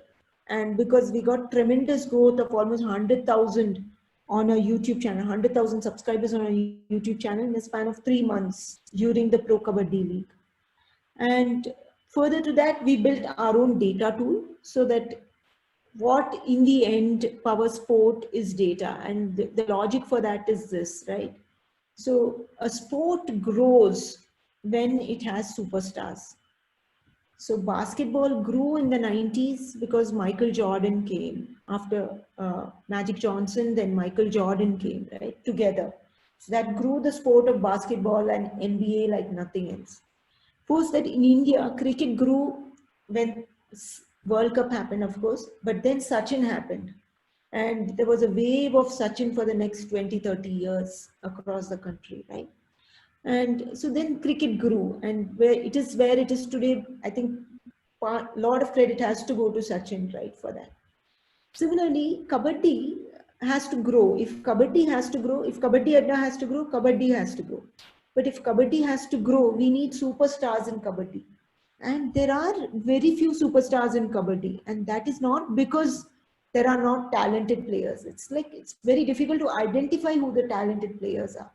And because we got tremendous growth of almost 100,000 on our YouTube channel, 100,000 subscribers on our YouTube channel in a span of 3 months during the Pro Kabaddi League. And further to that, we built our own data tool so that what in the end power sport is data, and the logic for that is this, right? So a sport grows when it has superstars. So basketball grew in the 90s because Michael Jordan came after Magic Johnson, then Michael Jordan came, right, together. So that grew the sport of basketball and NBA like nothing else. Post that, in India, cricket grew when World Cup happened, of course, but then Sachin happened. And there was a wave of Sachin for the next 20, 30 years across the country, right? And so then cricket grew, and where it is today, I think a lot of credit has to go to Sachin, right, for that. Similarly, Kabaddi has to grow. If Kabaddi has to grow, if Kabaddi Adda has to grow, Kabaddi has to grow. But if Kabaddi has to grow, we need superstars in Kabaddi. And there are very few superstars in Kabaddi. And that is not because there are not talented players. It's like, it's very difficult to identify who the talented players are.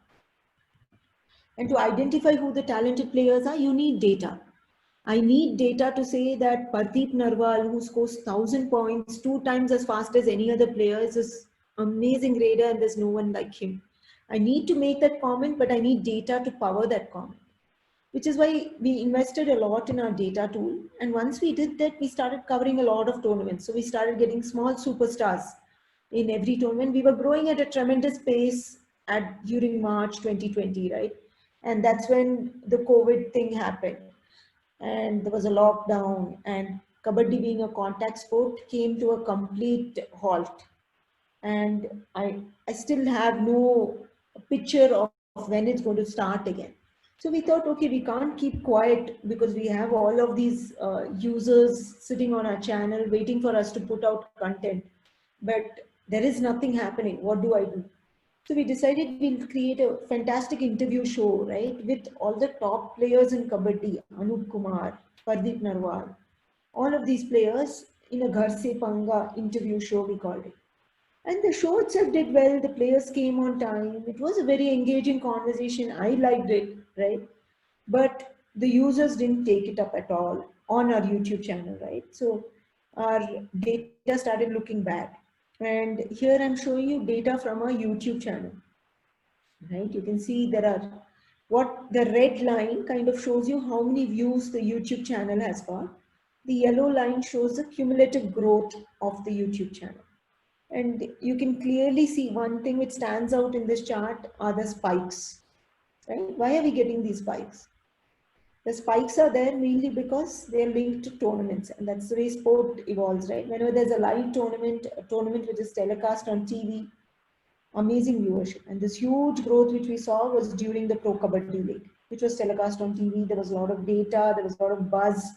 And to identify who the talented players are, you need data. I need data to say that Pardeep Narwal, who scores 1,000 points 2 times as fast as any other player, is this amazing raider and there's no one like him. I need to make that comment, but I need data to power that comment, which is why we invested a lot in our data tool. And once we did that, we started covering a lot of tournaments. So we started getting small superstars in every tournament. We were growing at a tremendous pace during March 2020, right? And that's when the COVID thing happened. And there was a lockdown, and Kabaddi, being a contact sport, came to a complete halt. And I still have no picture of when it's going to start again. So we thought, okay, we can't keep quiet because we have all of these users sitting on our channel waiting for us to put out content, but there is nothing happening. What do I do? So we decided we'll create a fantastic interview show, right, with all the top players in Kabaddi, Anup Kumar, Pardeep Narwal, all of these players in a Ghar Se Panga interview show, we called it. And the show itself did well. The players came on time. It was a very engaging conversation. I liked it, right? But the users didn't take it up at all on our YouTube channel, right? So our data started looking bad. And here I'm showing you data from our YouTube channel, right? You can see there are, what the red line kind of shows you how many views the YouTube channel has got. The yellow line shows the cumulative growth of the YouTube channel. And you can clearly see one thing which stands out in this chart are the spikes, right? Why are we getting these spikes? The spikes are there mainly because they are linked to tournaments, and that's the way sport evolves, right? Whenever there's a live tournament, a tournament which is telecast on TV, amazing viewership. And this huge growth which we saw was during the Pro Kabaddi League, which was telecast on TV. There was a lot of data, there was a lot of buzz,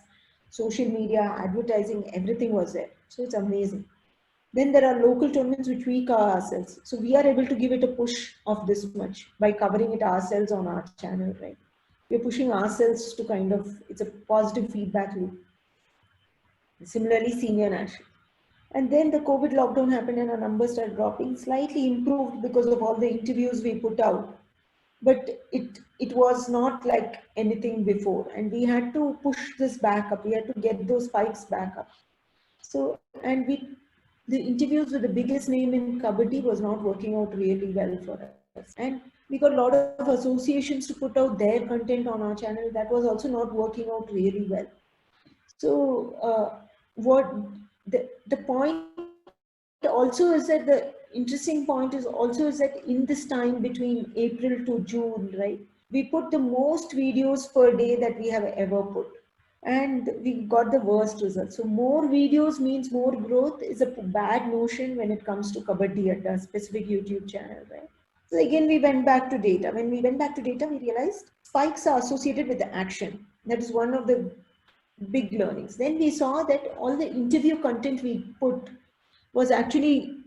social media, advertising, everything was there. So it's amazing. Then there are local tournaments which we cover ourselves. So we are able to give it a push of this much by covering it ourselves on our channel, right? We're pushing ourselves to kind of, it's a positive feedback loop. Similarly, senior national. And then the COVID lockdown happened and our numbers started dropping, slightly improved because of all the interviews we put out. But it was not like anything before. And we had to push this back up. We had to get those spikes back up. So, and the interviews with the biggest name in Kabaddi was not working out really well for us. And we got a lot of associations to put out their content on our channel. That was also not working out really well. So, what the point also is that the interesting point is also is that in this time between April to June, right, we put the most videos per day that we have ever put. And we got the worst results. So more videos means more growth is a bad notion when it comes to Kabaddi Adda, specific YouTube channel, right? So again, we went back to data. When we went back to data, we realized spikes are associated with the action. That is one of the big learnings. Then we saw that all the interview content we put was actually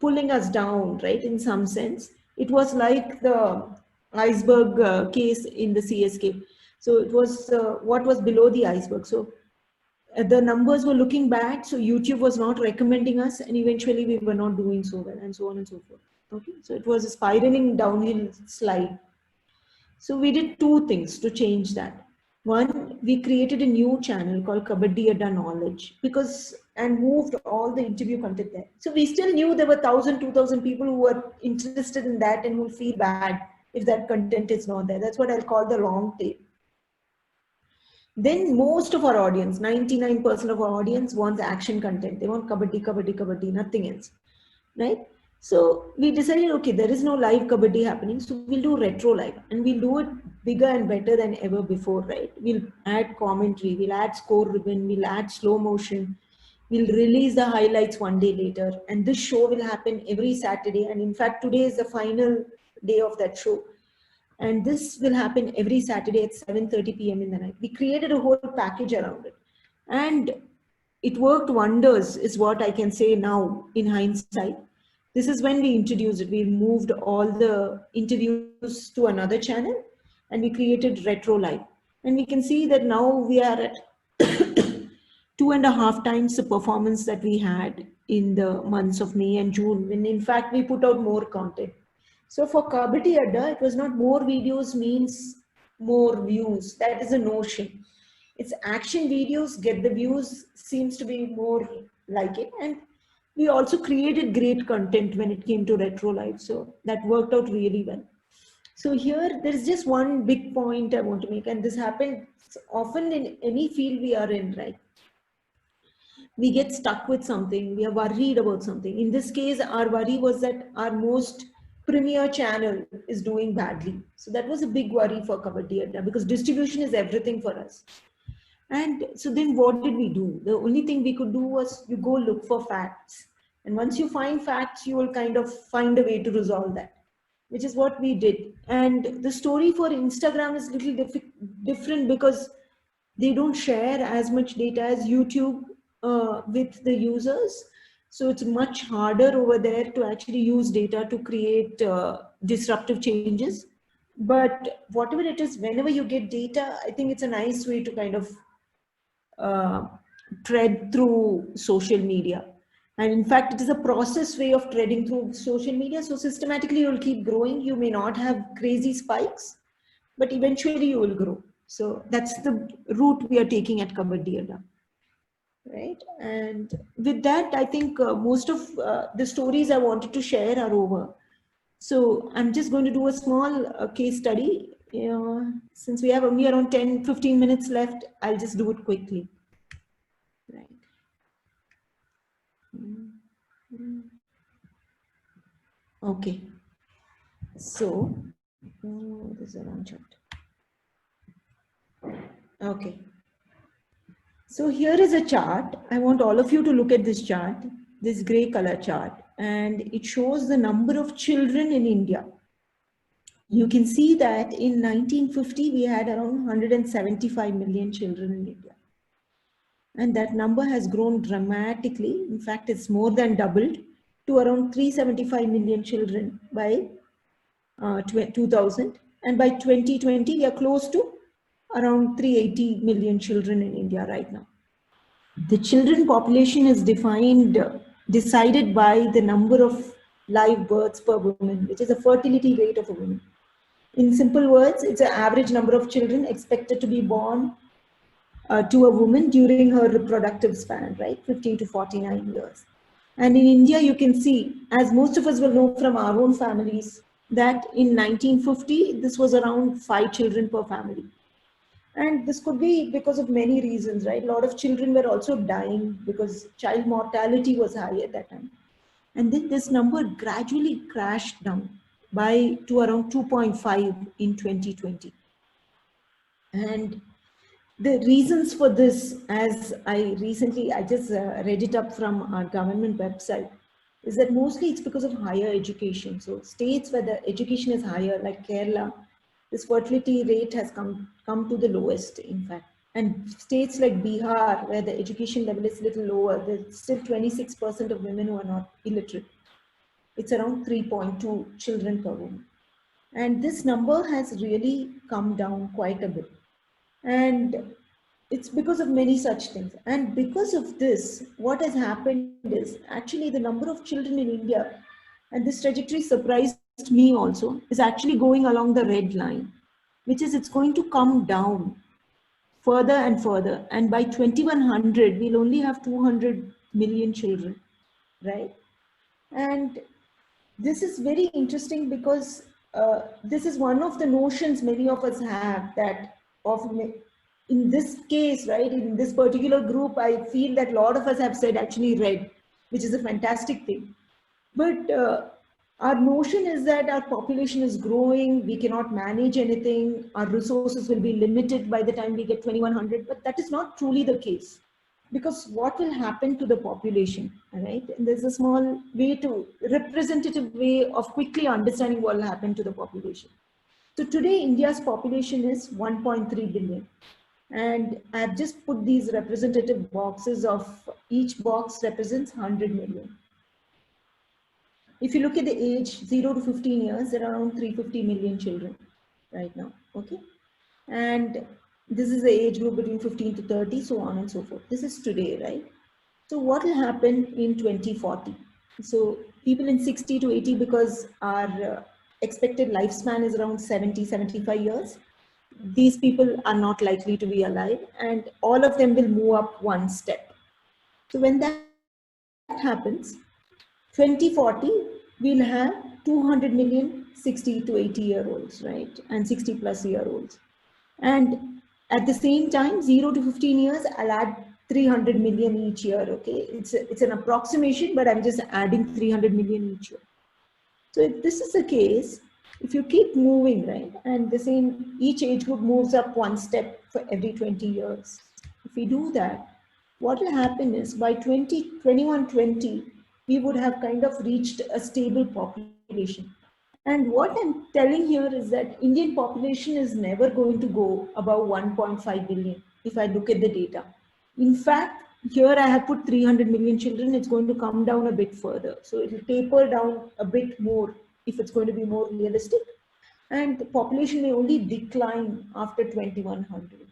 pulling us down, right? In some sense, it was like the iceberg case in the CSK. So it was what was below the iceberg. So the numbers were looking bad. So YouTube was not recommending us, and eventually we were not doing so well, and so on and so forth. Okay, so it was a spiraling downhill slide. So we did two things to change that. One, we created a new channel called Kabaddi Adda Knowledge and moved all the interview content there. So we still knew there were 1,000, 2,000 people who were interested in that and who feel bad if that content is not there. That's what I'll call the long tail. Then most of our audience, 99% of our audience wants action content. They want Kabaddi, Kabaddi, Kabaddi, nothing else, right? So we decided, okay, there is no live Kabaddi happening, so we'll do retro live, and we'll do it bigger and better than ever before, right? We'll add commentary, we'll add score ribbon, we'll add slow motion, we'll release the highlights one day later, and this show will happen every Saturday. And in fact, today is the final day of that show. And this will happen every Saturday at 7:30 p.m. in the night. We created a whole package around it. And it worked wonders, is what I can say now in hindsight. This is when we introduced it. We moved all the interviews to another channel and we created Retro Live. And we can see that now we are at 2.5 times the performance that we had in the months of May and June, when in fact we put out more content. So for Kabaddi Adda, it was not more videos means more views. That is a notion. It's action videos get the views, seems to be more like it. And we also created great content when it came to Retro Live. So that worked out really well. So here, there is just one big point I want to make, and this happens often in any field we are in, right? We get stuck with something, we are worried about something. In this case, our worry was that our most premier channel is doing badly. So that was a big worry for Kabaddi Adda, because distribution is everything for us. And so then what did we do? The only thing we could do was you go look for facts. And once you find facts, you will kind of find a way to resolve that, which is what we did. And the story for Instagram is a little different because they don't share as much data as YouTube with the users. So it's much harder over there to actually use data to create disruptive changes. But whatever it is, whenever you get data, I think it's a nice way to kind of tread through social media. And in fact, it is a process way of treading through social media. So systematically, you'll keep growing. You may not have crazy spikes, but eventually you will grow. So that's the route we are taking at Kabaddi Adda. Right. And with that, I think most of the stories I wanted to share are over. So I'm just going to do a small case study. Since we have only around 10-15 minutes left, I'll just do it quickly. Right. Okay. So, this is a wrong chart. Okay. So here is a chart. I want all of you to look at this chart, this gray color chart, and it shows the number of children in India. You can see that in 1950, we had around 175 million children in India. And that number has grown dramatically. In fact, it's more than doubled to around 375 million children by 2000. And by 2020, we are close to around 380 million children in India right now. The children population is decided by the number of live births per woman, which is the fertility rate of a woman. In simple words, it's an average number of children expected to be born to a woman during her reproductive span, right? 15 to 49 years. And in India, you can see, as most of us will know from our own families, that in 1950, this was around 5 children per family. And this could be because of many reasons, right? A lot of children were also dying because child mortality was high at that time. And then this number gradually crashed down to around 2.5 in 2020. And the reasons for this, as I just read it up from our government website, is that mostly it's because of higher education. So states where the education is higher, like Kerala, this fertility rate has come to the lowest, in fact. And states like Bihar, where the education level is a little lower, there's still 26% of women who are not illiterate. It's around 3.2 children per woman. And this number has really come down quite a bit. And it's because of many such things. And because of this, what has happened is actually the number of children in India, and this trajectory surprised me also, is actually going along the red line, which is it's going to come down further and further. And by 2100, we'll only have 200 million children, right? And this is very interesting because this is one of the notions many of us have, that in this case, right, in this particular group, I feel that a lot of us have said actually red, which is a fantastic thing. But our notion is that our population is growing, we cannot manage anything, our resources will be limited by the time we get 2100, but that is not truly the case. Because what will happen to the population, right? And there's a small representative way of quickly understanding what will happen to the population. So today, India's population is 1.3 billion. And I've just put these representative boxes of each box represents 100 million. If you look at the age 0 to 15 years, there are around 350 million children right now, okay? And this is the age group between 15 to 30, so on and so forth. This is today, right? So what will happen in 2040? So people in 60 to 80, because our expected lifespan is around 70, 75 years, these people are not likely to be alive, and all of them will move up one step. So when that happens, 2040, we'll have 200 million 60 to 80 year olds, right? And 60 plus year olds. And at the same time, 0 to 15 years, I'll add 300 million each year, okay? It's an approximation, but I'm just adding 300 million each year. So if this is the case, if you keep moving, right, and the same, each age group moves up one step for every 20 years. If we do that, what will happen is by 2120, we would have kind of reached a stable population. And what I'm telling here is that Indian population is never going to go above 1.5 billion if I look at the data. In fact, here I have put 300 million children, it's going to come down a bit further. So it will taper down a bit more if it's going to be more realistic. And the population may only decline after 2100.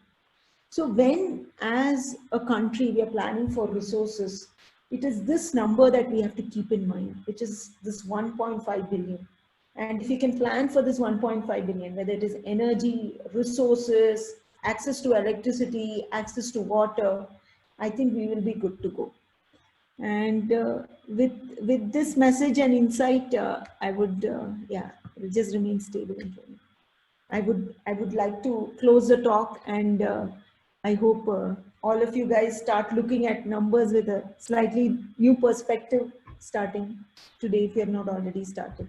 So when, as a country, we are planning for resources, it is this number that we have to keep in mind, which is this 1.5 billion. And if you can plan for this 1.5 billion, whether it is energy, resources, access to electricity, access to water, I think we will be good to go. And with this message and insight, I would just remain stable and firm. I would like to close the talk, and I hope all of you guys start looking at numbers with a slightly new perspective starting today if you have not already started.